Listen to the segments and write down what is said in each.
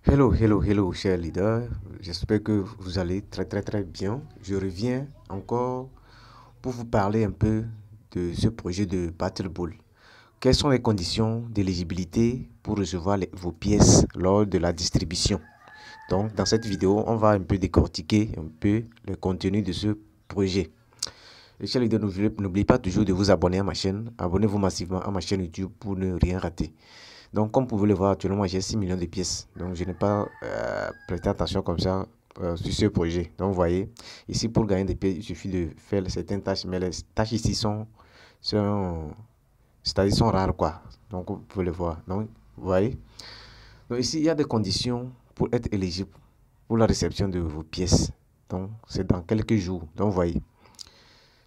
Hello, chers leaders. J'espère que vous allez très bien. Je reviens encore pour vous parler un peu de ce projet de Battle Ball. Quelles sont les conditions d'éligibilité pour recevoir vos pièces lors de la distribution? Donc, dans cette vidéo, on va un peu décortiquer un peu le contenu de ce projet. Et chers leaders, n'oubliez pas toujours de vous abonner à ma chaîne. Abonnez-vous massivement à ma chaîne YouTube pour ne rien rater. Donc, comme vous pouvez le voir, actuellement, j'ai 6 millions de pièces. Donc, je n'ai pas prêté attention comme ça sur ce projet. Donc, vous voyez, ici, pour gagner des pièces, il suffit de faire certaines tâches. Mais les tâches ici c'est-à-dire sont rares, quoi. Donc, vous pouvez le voir. Donc, vous voyez. Donc, ici, il y a des conditions pour être éligible pour la réception de vos pièces. Donc, c'est dans quelques jours. Donc, vous voyez.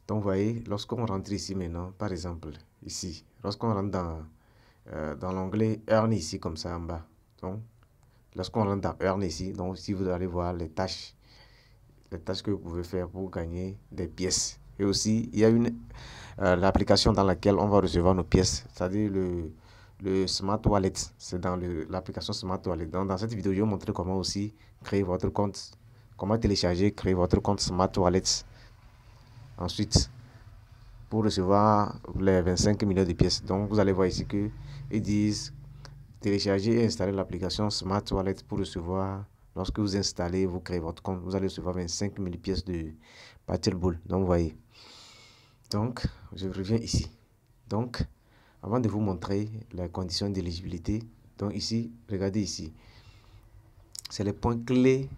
Donc, vous voyez, lorsqu'on rentre ici maintenant, par exemple, ici, lorsqu'on rentre dans l'onglet Earn ici, comme ça en bas. Donc, lorsqu'on rentre dans Earn ici, donc ici vous allez voir les tâches que vous pouvez faire pour gagner des pièces. Et aussi, il y a l'application dans laquelle on va recevoir nos pièces, c'est-à-dire le Smart Wallet. C'est dans l'application Smart Wallet. Donc, dans cette vidéo, je vais vous montrer comment aussi créer votre compte, comment télécharger, créer votre compte Smart Wallet. Ensuite, pour recevoir les 25 millions de pièces. Donc, vous allez voir ici que ils disent télécharger et installer l'application Smart Wallet pour recevoir. Lorsque vous installez, vous créez votre compte, vous allez recevoir 25 000 pièces de Battle Ball. Donc, vous voyez. Donc, je reviens ici. Donc, avant de vous montrer les conditions d'éligibilité, donc ici, regardez ici. C'est les points clés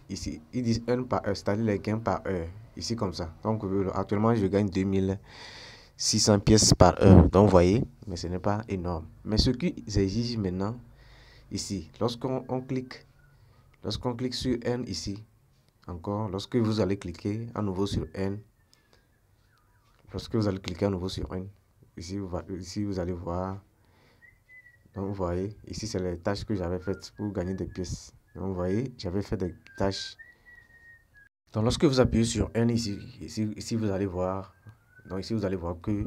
ici. Ils disent 1 par heure, c'est-à-dire les gains par heure. Ici, comme ça. Donc, actuellement, je gagne 2600 pièces par heure. Donc, vous voyez, mais ce n'est pas énorme. Mais ce qu'ils exigent maintenant, ici, lorsqu'on clique sur N ici, encore, lorsque vous allez cliquer à nouveau sur N, lorsque vous allez cliquer à nouveau sur N, ici vous allez voir, donc vous voyez, ici c'est les tâches que j'avais faites pour gagner des pièces. Donc vous voyez, j'avais fait des tâches. Donc lorsque vous appuyez sur N ici vous allez voir, donc ici vous allez voir que,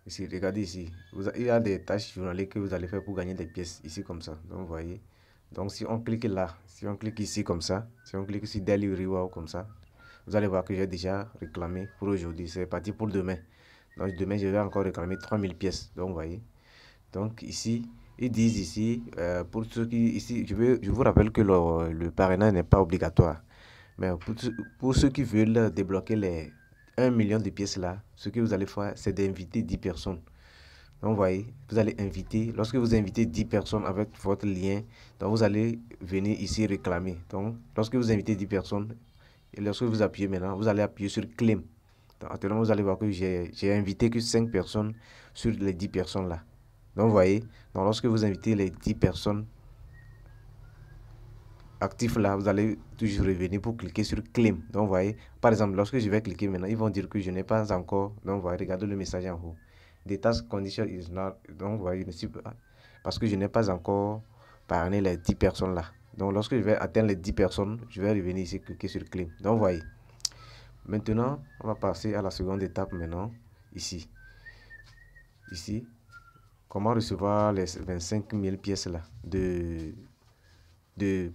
ici, regardez ici, il y a des tâches journalières que vous allez faire pour gagner des pièces, ici comme ça. Donc vous voyez, donc si on clique là, si on clique ici comme ça, si on clique sur Daily Reward comme ça, vous allez voir que j'ai déjà réclamé pour aujourd'hui. C'est parti pour demain. Donc demain, je vais encore réclamer 3000 pièces. Donc vous voyez. Donc ici, ils disent ici, pour ceux qui, ici, je vous rappelle que le parrainage n'est pas obligatoire. Mais pour ceux qui veulent débloquer les 1 million de pièces là, ce que vous allez faire, c'est d'inviter 10 personnes. Donc, vous voyez, vous allez inviter, lorsque vous invitez 10 personnes avec votre lien, donc vous allez venir ici réclamer. Donc, lorsque vous invitez 10 personnes, et lorsque vous appuyez maintenant, vous allez appuyer sur Claim. Donc, actuellement, vous allez voir que j'ai invité que 5 personnes sur les 10 personnes là. Donc, vous voyez, donc lorsque vous invitez les 10 personnes actives là, vous allez toujours revenir pour cliquer sur Claim. Donc, vous voyez, par exemple, lorsque je vais cliquer maintenant, ils vont dire que je n'ai pas encore. Donc, vous voyez, regardez le message en haut. The task condition is not. Donc, vous voyez, parce que je n'ai pas encore parrainé les 10 personnes là. Donc, lorsque je vais atteindre les 10 personnes, je vais revenir ici, cliquer sur Claim. Donc, vous voyez. Maintenant, on va passer à la seconde étape maintenant, ici. Ici, comment recevoir les 25 000 pièces là de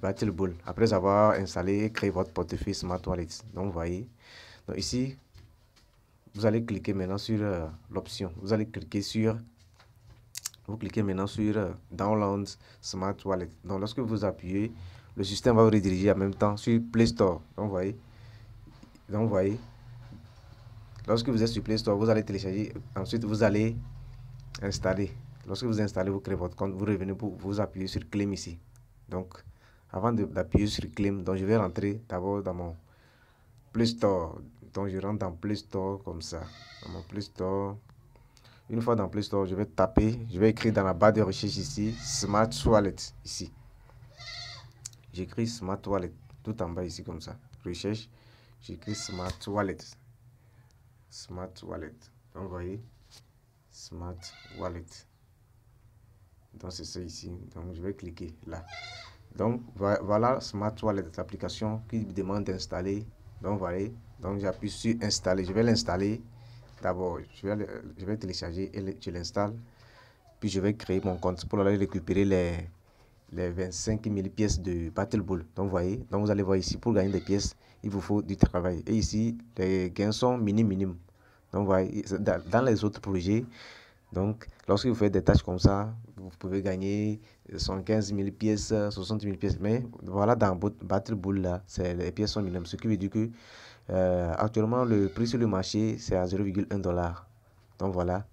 Battle Ball après avoir installé et créé votre portefeuille Smart Wallet. Donc, vous voyez. Donc, ici, vous allez cliquer maintenant sur l'option. Vous cliquez maintenant sur Download Smart Wallet. Donc, lorsque vous appuyez, le système va vous rediriger en même temps sur Play Store. Donc, vous voyez. Donc, vous voyez. Lorsque vous êtes sur Play Store, vous allez télécharger. Ensuite, vous allez installer. Lorsque vous installez, vous créez votre compte, vous revenez pour vous appuyer sur Claim ici. Donc, avant d'appuyer sur Claim, donc je vais rentrer d'abord dans mon Play Store. Donc, je rentre dans Play Store comme ça. Dans mon Play Store. Une fois dans Play Store, je vais écrire dans la barre de recherche ici, Smart Wallet, ici. J'écris Smart Wallet, tout en bas ici comme ça. Recherche, j'écris Smart Wallet. Smart Wallet. Donc, vous voyez, Smart Wallet. Donc, c'est ça ici. Donc, je vais cliquer là. Donc, voilà Smart Wallet, l'application qui demande d'installer. Donc, vous voyez. Donc, j'appuie sur Installer. Je vais l'installer. D'abord, je vais télécharger et je l'installe. Puis, je vais créer mon compte pour aller récupérer les 25 000 pièces de Battle Ball. Donc, vous voyez, donc vous allez voir ici, pour gagner des pièces, il vous faut du travail. Et ici, les gains sont minimes. Donc, vous voyez, dans les autres projets, donc, lorsque vous faites des tâches comme ça, vous pouvez gagner 115 000 pièces, 60 000 pièces. Mais voilà, dans Battle Ball, là, les pièces sont minimes. Ce qui veut dire que actuellement, le prix sur le marché, c'est à 0,1 $. Donc, voilà,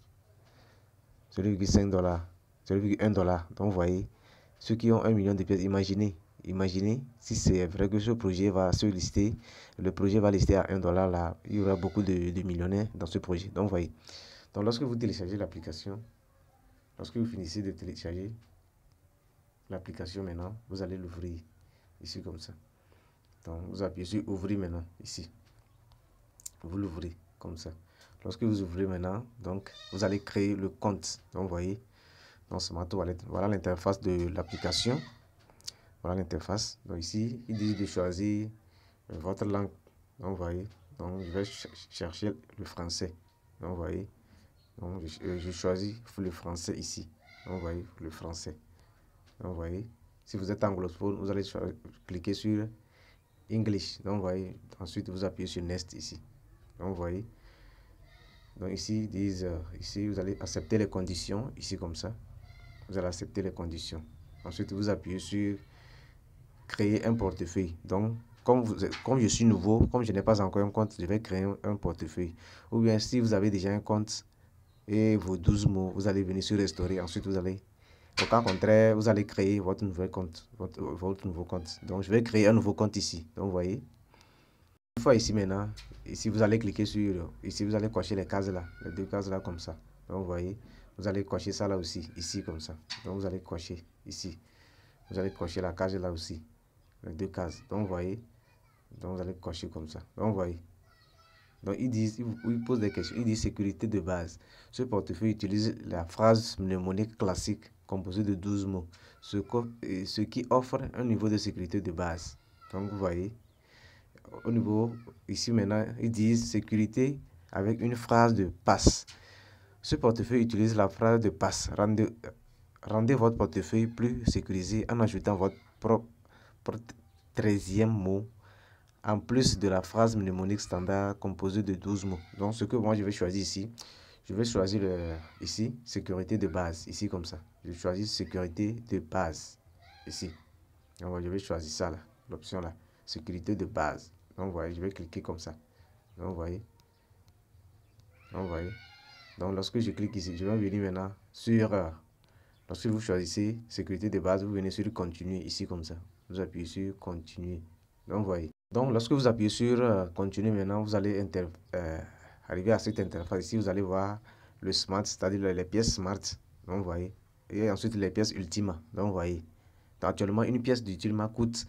0,5 $, 0,1 $. Donc, vous voyez, ceux qui ont 1 million de pièces, imaginez si c'est vrai que ce projet va se lister, le projet va lister à 1 $, là, il y aura beaucoup de millionnaires dans ce projet. Donc, vous voyez. Donc, lorsque vous téléchargez l'application, lorsque vous finissez de télécharger l'application maintenant, vous allez l'ouvrir ici comme ça. Donc, vous appuyez sur ouvrir maintenant ici. Vous l'ouvrez comme ça. Lorsque vous ouvrez maintenant, donc vous allez créer le compte. Donc, vous voyez, dans Smart Wallet, voilà l'interface de l'application. Voilà l'interface. Donc, ici, il dit de choisir votre langue. Donc, vous voyez, donc je vais chercher le français. Donc, vous voyez, donc je choisis le français ici. Donc, vous voyez, le français. Donc, vous voyez, si vous êtes anglophone, vous allez cliquer sur English. Donc, vous voyez, ensuite vous appuyez sur Next ici. Donc, vous voyez, donc ici, ils disent, ici, vous allez accepter les conditions, ici comme ça. Vous allez accepter les conditions. Ensuite, vous appuyez sur créer un portefeuille. Donc, comme je suis nouveau, comme je n'ai pas encore un compte, je vais créer un portefeuille. Ou bien, si vous avez déjà un compte et vos 12 mots, vous allez venir sur restaurer. Ensuite, vous allez, au cas contraire, vous allez créer votre nouveau compte. Votre nouveau compte. Donc, je vais créer un nouveau compte ici. Donc, vous voyez. Une fois ici maintenant, ici vous allez cliquer sur, ici vous allez cocher les cases là, les deux cases là comme ça. Donc, vous voyez, vous allez cocher ça là aussi, ici comme ça. Donc, vous allez cocher ici. Vous allez cocher la case là aussi, les deux cases. Donc, vous voyez, donc vous allez cocher comme ça. Donc, vous voyez. Donc, ils posent des questions. Ils disent sécurité de base. Ce portefeuille utilise la phrase mnémonique classique composée de 12 mots, ce qui offre un niveau de sécurité de base. Donc, vous voyez, au niveau, ici maintenant, ils disent sécurité avec une phrase de passe. Ce portefeuille utilise la phrase de passe. Rendez votre portefeuille plus sécurisé en ajoutant votre propre 13e mot en plus de la phrase mnémonique standard composée de 12 mots. Donc, ce que moi je vais choisir ici, je vais choisir ici, sécurité de base, ici comme ça. Je choisis sécurité de base, ici. Donc, je vais choisir ça là, l'option là, sécurité de base. Donc, vous voyez, je vais cliquer comme ça. Donc, vous voyez. Donc, vous voyez. Donc, lorsque je clique ici, je vais venir maintenant sur, lorsque vous choisissez sécurité de base, vous venez sur continuer ici comme ça. Vous appuyez sur continuer. Donc, vous voyez. Donc, lorsque vous appuyez sur continuer maintenant, vous allez arriver à cette interface. Ici, vous allez voir le smart, c'est-à-dire les pièces smart. Donc, vous voyez. Et ensuite, les pièces ultima. Donc, vous voyez. Donc, actuellement, une pièce d'ultima coûte,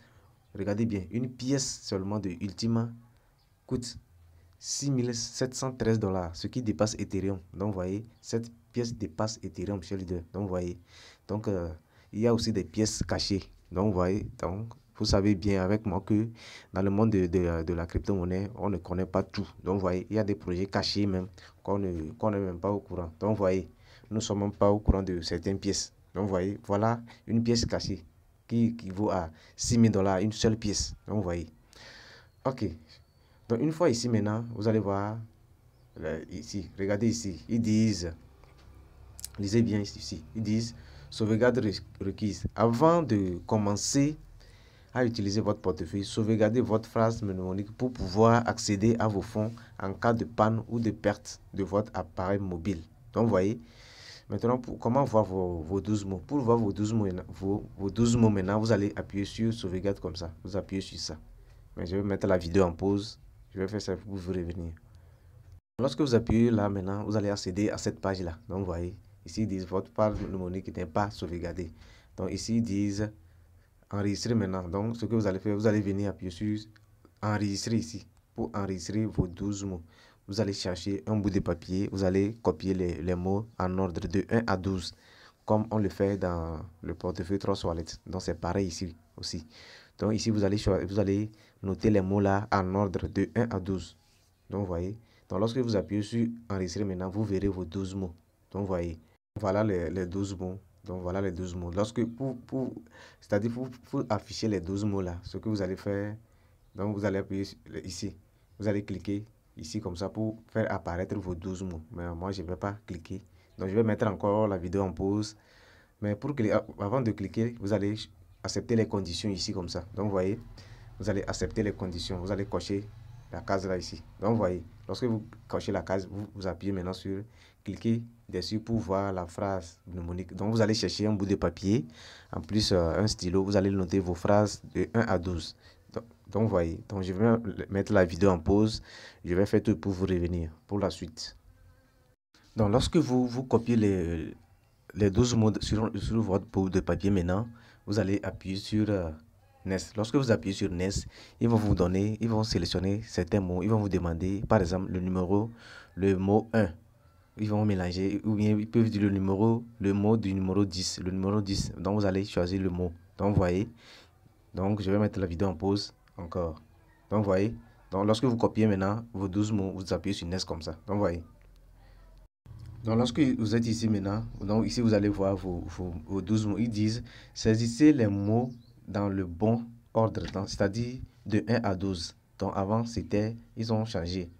regardez bien, une pièce seulement de ultima coûte 6 713 $, ce qui dépasse Ethereum. Donc, vous voyez, cette pièce dépasse Ethereum chez leader. Donc, vous voyez. Donc, il y a aussi des pièces cachées. Donc, vous voyez. Donc, vous savez bien avec moi que dans le monde de la crypto-monnaie, on ne connaît pas tout. Donc, vous voyez, il y a des projets cachés même qu'on n'est même pas au courant. Donc, vous voyez, nous ne sommes même pas au courant de certaines pièces. Donc, vous voyez, voilà une pièce cachée qui vaut à 6 000 $, une seule pièce. Donc, vous voyez. OK. Donc, une fois ici maintenant, vous allez voir, ici, regardez ici, ils disent, lisez bien ici, ils disent sauvegarde requise. Avant de commencer à utiliser votre portefeuille, sauvegardez votre phrase mnémonique pour pouvoir accéder à vos fonds en cas de panne ou de perte de votre appareil mobile. Donc, vous voyez, maintenant, comment voir vos 12 mots? Pour voir vos 12 mots, vos 12 mots maintenant, vous allez appuyer sur sauvegarde comme ça. Vous appuyez sur ça. Mais je vais mettre la vidéo en pause. Je vais faire ça pour vous revenir. Lorsque vous appuyez là maintenant, vous allez accéder à cette page là. Donc, vous voyez, ici ils disent votre page mnémonique n'est pas sauvegardée. Donc, ici ils disent enregistrer maintenant. Donc, ce que vous allez faire, vous allez venir appuyer sur enregistrer ici. Pour enregistrer vos 12 mots, vous allez chercher un bout de papier. Vous allez copier les mots en ordre de 1 à 12, comme on le fait dans le portefeuille Trust Wallet. Donc, c'est pareil ici aussi. Donc, ici, vous allez noter les mots là en ordre de 1 à 12. Donc, vous voyez. Donc, lorsque vous appuyez sur enregistrer maintenant, vous verrez vos 12 mots. Donc, vous voyez. Voilà les 12 mots Donc voilà les 12 mots. C'est-à-dire pour afficher les 12 mots là, ce que vous allez faire, donc vous allez appuyer ici. Vous allez cliquer ici comme ça pour faire apparaître vos 12 mots. Mais moi, je ne vais pas cliquer. Donc je vais mettre encore la vidéo en pause. Mais avant de cliquer, vous allez accepter les conditions ici comme ça. Donc vous voyez, vous allez accepter les conditions. Vous allez cocher la case là ici. Donc vous voyez, lorsque vous cochez la case, vous appuyez maintenant sur cliquez dessus pour voir la phrase mnémonique. Donc vous allez chercher un bout de papier, en plus un stylo, vous allez noter vos phrases de 1 à 12. Donc vous voyez, donc je vais mettre la vidéo en pause, je vais faire tout pour vous revenir pour la suite. Donc lorsque vous copiez les 12 mots sur votre bout de papier maintenant, vous allez appuyer sur NES. Lorsque vous appuyez sur NES, ils vont sélectionner certains mots, ils vont vous demander par exemple le mot 1. Ils vont mélanger, ou bien ils peuvent dire le mot du numéro 10, le numéro 10. Donc vous allez choisir le mot. Donc vous voyez, donc je vais mettre la vidéo en pause encore. Donc vous voyez, donc lorsque vous copiez maintenant vos 12 mots, vous appuyez sur NES comme ça. Donc vous voyez. Donc lorsque vous êtes ici maintenant, donc ici vous allez voir vos 12 mots. Ils disent saisissez les mots dans le bon ordre, c'est-à-dire de 1 à 12. Donc avant ils ont changé.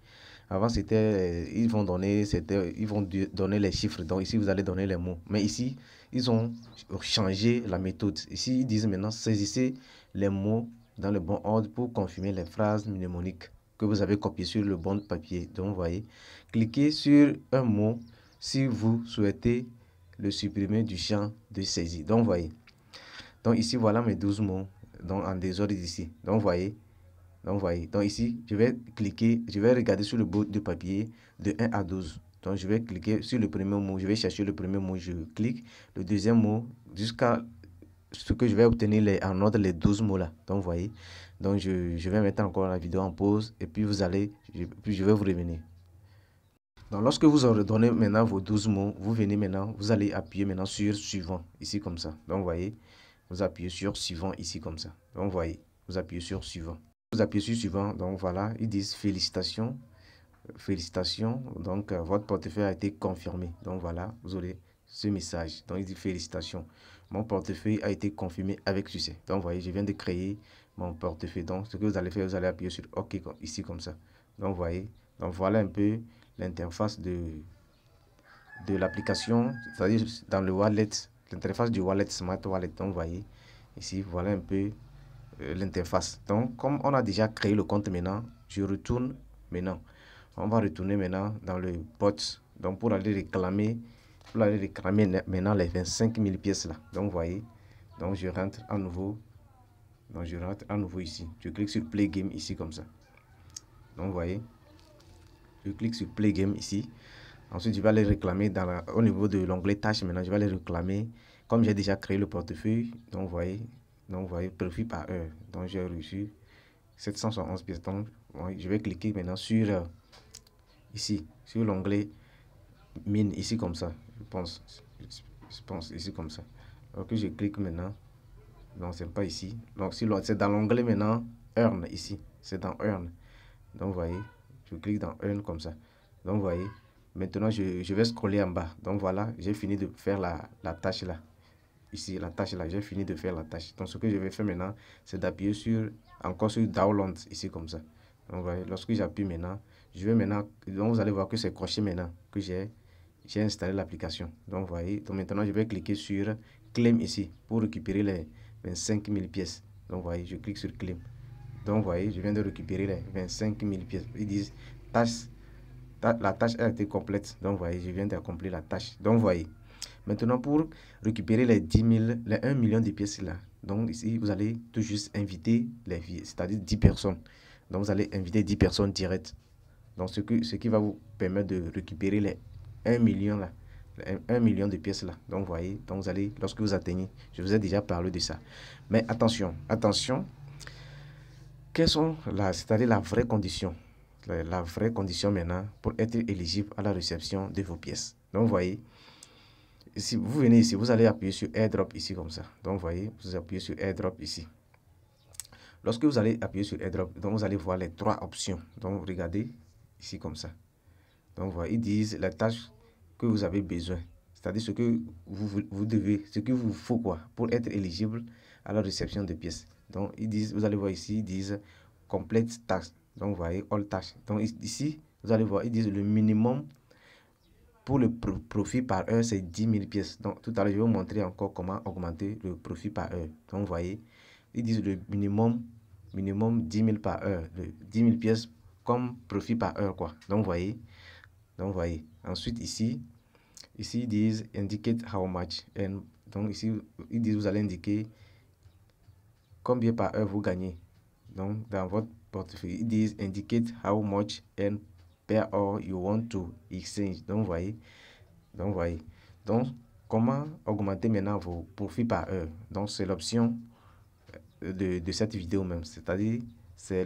Avant c'était, ils vont donner les chiffres. Donc ici vous allez donner les mots. Mais ici, ils ont changé la méthode. Ici ils disent maintenant saisissez les mots dans le bon ordre pour confirmer les phrases mnémoniques que vous avez copiées sur le bon papier. Donc vous voyez, cliquez sur un mot si vous souhaitez le supprimer du champ de saisie. Donc, vous voyez. Donc, ici, voilà mes 12 mots donc, en désordre ici. Donc, vous voyez. Donc, voyez. Donc, ici, je vais cliquer, je vais regarder sur le bout de papier de 1 à 12. Donc, je vais cliquer sur le premier mot. Je vais chercher le premier mot. Je clique. Le deuxième mot, jusqu'à ce que je vais obtenir en ordre les 12 mots là. Donc, vous voyez. Donc, je vais mettre encore la vidéo en pause. Et puis, puis je vais vous revenir. Donc, lorsque vous aurez donné maintenant vos 12 mots, vous venez maintenant, vous allez appuyer maintenant sur suivant, ici comme ça. Donc, vous voyez, vous appuyez sur suivant, ici comme ça. Donc, vous voyez, vous appuyez sur suivant. Vous appuyez sur suivant, donc voilà, ils disent félicitations. Félicitations, donc votre portefeuille a été confirmé. Donc, voilà, vous aurez ce message. Donc, il dit félicitations. Mon portefeuille a été confirmé avec succès. Donc, vous voyez, je viens de créer mon portefeuille. Donc, ce que vous allez faire, vous allez appuyer sur OK, ici comme ça. Donc, vous voyez, donc voilà un peu l'interface de l'application, c'est-à-dire dans le wallet, l'interface du wallet, Smart Wallet. Donc, vous voyez, ici, voilà un peu l'interface. Donc, comme on a déjà créé le compte maintenant, je retourne maintenant. On va retourner maintenant dans le bot. Donc, pour aller réclamer maintenant les 25 000 pièces là. Donc, vous voyez, donc je rentre à nouveau. Donc, je rentre à nouveau ici. Je clique sur Play Game ici comme ça. Donc, vous voyez, je clique sur Play Game ici. Ensuite, je vais aller réclamer au niveau de l'onglet tâches. Maintenant, je vais aller réclamer. Comme j'ai déjà créé le portefeuille, donc vous voyez, profit par heure. Donc, j'ai reçu 771 pièces. Donc, je vais cliquer maintenant sur ici, sur l'onglet mine, ici comme ça. Je pense ici comme ça. Donc, je clique maintenant. Non, c'est pas ici. Donc, c'est dans l'onglet maintenant Earn ici. C'est dans Earn. Donc, vous voyez, je clique dans Earn comme ça. Donc, vous voyez, maintenant, je vais scroller en bas. Donc, voilà, j'ai fini de faire la tâche là. Ici, la tâche là, j'ai fini de faire la tâche. Donc, ce que je vais faire maintenant, c'est d'appuyer encore sur Download, ici comme ça. Donc, vous voyez, lorsque j'appuie maintenant, donc vous allez voir que c'est coché maintenant, que j'ai installé l'application. Donc, vous voyez, donc maintenant, je vais cliquer sur Claim ici, pour récupérer les 25 000 pièces. Donc, vous voyez, je clique sur Claim. Donc, vous voyez, je viens de récupérer les 25 000 pièces. Ils disent, la tâche a été complète. Donc, vous voyez, je viens d'accomplir la tâche. Donc, vous voyez, maintenant, pour récupérer les 1 million de pièces là, donc ici, vous allez tout juste inviter c'est-à-dire 10 personnes. Donc, vous allez inviter 10 personnes directes. Donc, ce qui va vous permettre de récupérer les 1 million là. 1 million de pièces là. Donc, vous voyez, donc vous allez, lorsque vous atteignez, je vous ai déjà parlé de ça. Mais attention, quelles sont c'est-à-dire la vraie condition, la vraie condition maintenant pour être éligible à la réception de vos pièces. Donc, vous voyez, si vous venez ici, vous allez appuyer sur AirDrop ici comme ça. Donc, vous voyez, vous appuyez sur AirDrop ici. Lorsque vous allez appuyer sur AirDrop, donc vous allez voir les 3 options. Donc, regardez ici comme ça. Donc, vous voyez, ils disent la tâche que vous avez besoin. c'est-à-dire ce que vous devez, ce qu'il vous faut quoi, pour être éligible à la réception de pièces. Donc, ils disent, vous allez voir ici, ils disent complete tax. Donc, vous voyez, all tax. Donc, ici, vous allez voir, ils disent le minimum pour le profit par heure, c'est 10 000 pièces. Donc, tout à l'heure, je vais vous montrer encore comment augmenter le profit par heure. Donc, vous voyez, ils disent le minimum 10 000 par heure, 10 000 pièces comme profit par heure, quoi. Donc, vous voyez. Ensuite, ici, ils disent indicate how much. Donc, ici, ils disent vous allez indiquer combien par heure vous gagnez. Donc, dans votre portefeuille, ils disent indicate how much and per hour you want to exchange. Donc, vous voyez. Donc, comment augmenter maintenant vos profits par heure? Donc, c'est l'option de cette vidéo même. C'est-à-dire, c'est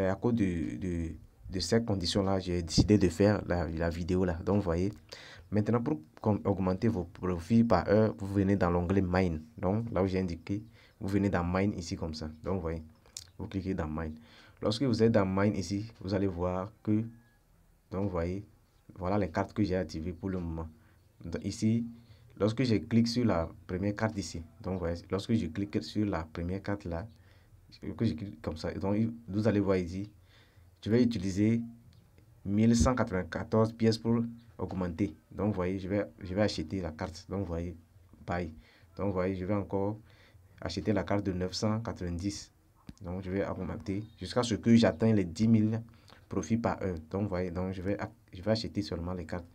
à cause de ces conditions-là, j'ai décidé de faire la vidéo là. Donc, vous voyez. Maintenant, pour augmenter vos profits par heure, vous venez dans l'onglet Mine. Donc, là où j'ai indiqué, vous venez dans Mine ici comme ça. Donc, vous voyez, vous cliquez dans Mine. Lorsque vous êtes dans Mine ici, vous allez voir que, donc, vous voyez, voilà les cartes que j'ai activées pour le moment. Donc, ici, lorsque je clique sur la première carte ici, donc, vous voyez, lorsque je clique sur la première carte là, que je clique comme ça, donc, vous allez voir ici, je vais utiliser 1194 pièces pour augmenter. Donc, vous voyez, je vais acheter la carte. Donc, vous voyez, buy. Donc, vous voyez, je vais encore acheter la carte de 990. Donc, je vais augmenter jusqu'à ce que j'atteigne les 10 000 profits par heure. Donc, vous voyez, donc je vais acheter seulement les cartes.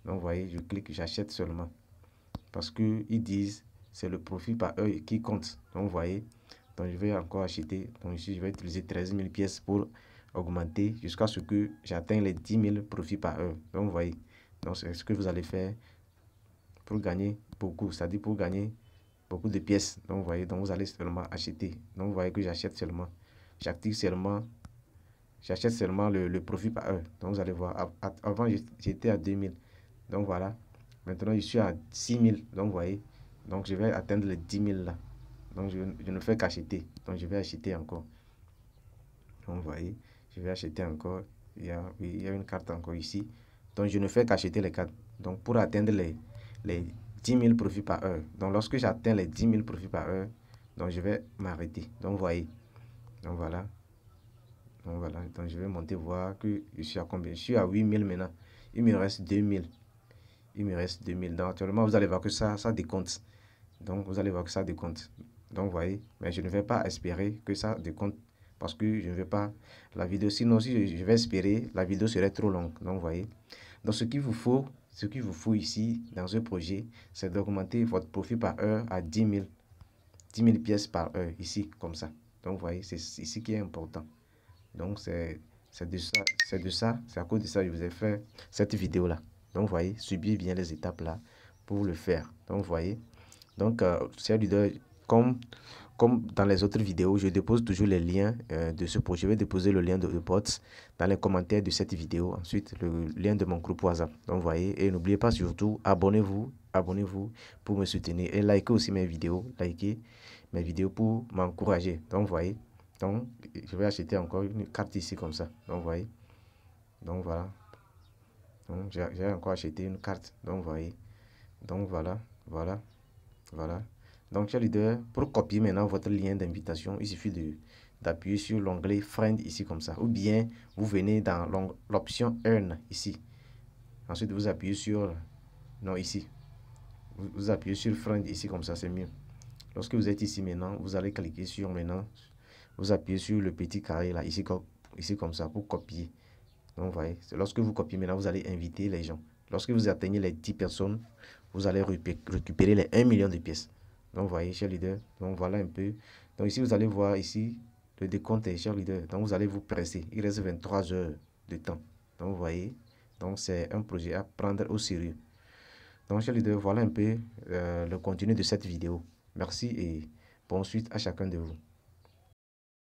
Donc, vous voyez, je clique, j'achète seulement. Parce qu'ils disent, c'est le profit par heure qui compte. Donc, vous voyez, donc je vais encore acheter. Donc, ici, je vais utiliser 13 000 pièces pour augmenter jusqu'à ce que j'atteigne les 10 000 profits par heure. Donc, vous voyez, donc c'est ce que vous allez faire pour gagner beaucoup, c'est-à-dire pour gagner beaucoup de pièces. Donc, vous voyez, donc vous allez seulement acheter. Donc, vous voyez que j'achète seulement, j'active seulement, j'achète seulement le profit par heure. Donc, vous allez voir, avant, j'étais à 2 000. Donc, voilà. Maintenant, je suis à 6 000. Donc, vous voyez, donc je vais atteindre les 10 000 là. Donc, je ne fais qu'acheter. Donc, je vais acheter encore. Donc, vous voyez, je vais acheter encore. Il y a une carte encore ici. Donc, je ne fais qu'acheter les cartes. Donc, pour atteindre les 10 000 profits par heure. Donc, lorsque j'atteins les 10 000 profits par heure, donc je vais m'arrêter. Donc, vous voyez. Donc, voilà. Donc, voilà. Donc, je vais monter voir que je suis à combien. Je suis à 8 000 maintenant. Il me reste 2 000. Il me reste 2 000. Donc, actuellement, vous allez voir que ça décompte. Donc, vous allez voir que ça décompte. Donc, vous voyez. Mais je ne vais pas espérer que ça décompte parce que je ne veux pas la vidéo. Sinon, si je vais espérer, la vidéo serait trop longue. Donc, vous voyez. Donc, ce qu'il vous faut ici, dans ce projet, c'est d'augmenter votre profit par heure à 10 000 pièces par heure, ici, comme ça. Donc, vous voyez, c'est ici qui est important. Donc, c'est à cause de ça que je vous ai fait cette vidéo-là. Donc, vous voyez, subir bien les étapes là pour le faire. Donc, vous voyez. Donc, chers leaders, comme dans les autres vidéos, je dépose toujours les liens de ce projet. Je vais déposer le lien de bots dans les commentaires de cette vidéo. Ensuite, le lien de mon groupe WhatsApp. Donc, vous voyez. Et n'oubliez pas surtout, abonnez-vous pour me soutenir. Et likez aussi mes vidéos. Likez mes vidéos pour m'encourager. Donc, vous voyez. Donc, je vais acheter encore une carte ici comme ça. Donc, vous voyez. Donc, voilà. Donc, j'ai encore acheté une carte. Donc, vous voyez. Donc, voilà. Donc, chers leaders, pour copier maintenant votre lien d'invitation, il suffit d'appuyer sur l'onglet Friend ici comme ça. Ou bien, vous venez dans l'option Earn ici. Ensuite, vous appuyez sur... Non, ici. Vous appuyez sur Friend ici comme ça, c'est mieux. Lorsque vous êtes ici maintenant, vous allez cliquer sur maintenant. Vous appuyez sur le petit carré là, ici comme ça, pour copier. Donc, vous voyez, lorsque vous copiez maintenant, vous allez inviter les gens. Lorsque vous atteignez les 10 personnes, vous allez récupérer les 1 million de pièces. Donc, vous voyez, chers leaders, donc voilà un peu. Donc, ici, vous allez voir ici, le décompte est, chers leaders. Donc, vous allez vous presser. Il reste 23 heures de temps. Donc, vous voyez, donc c'est un projet à prendre au sérieux. Donc, chers leaders, voilà un peu le contenu de cette vidéo. Merci et bonne suite à chacun de vous.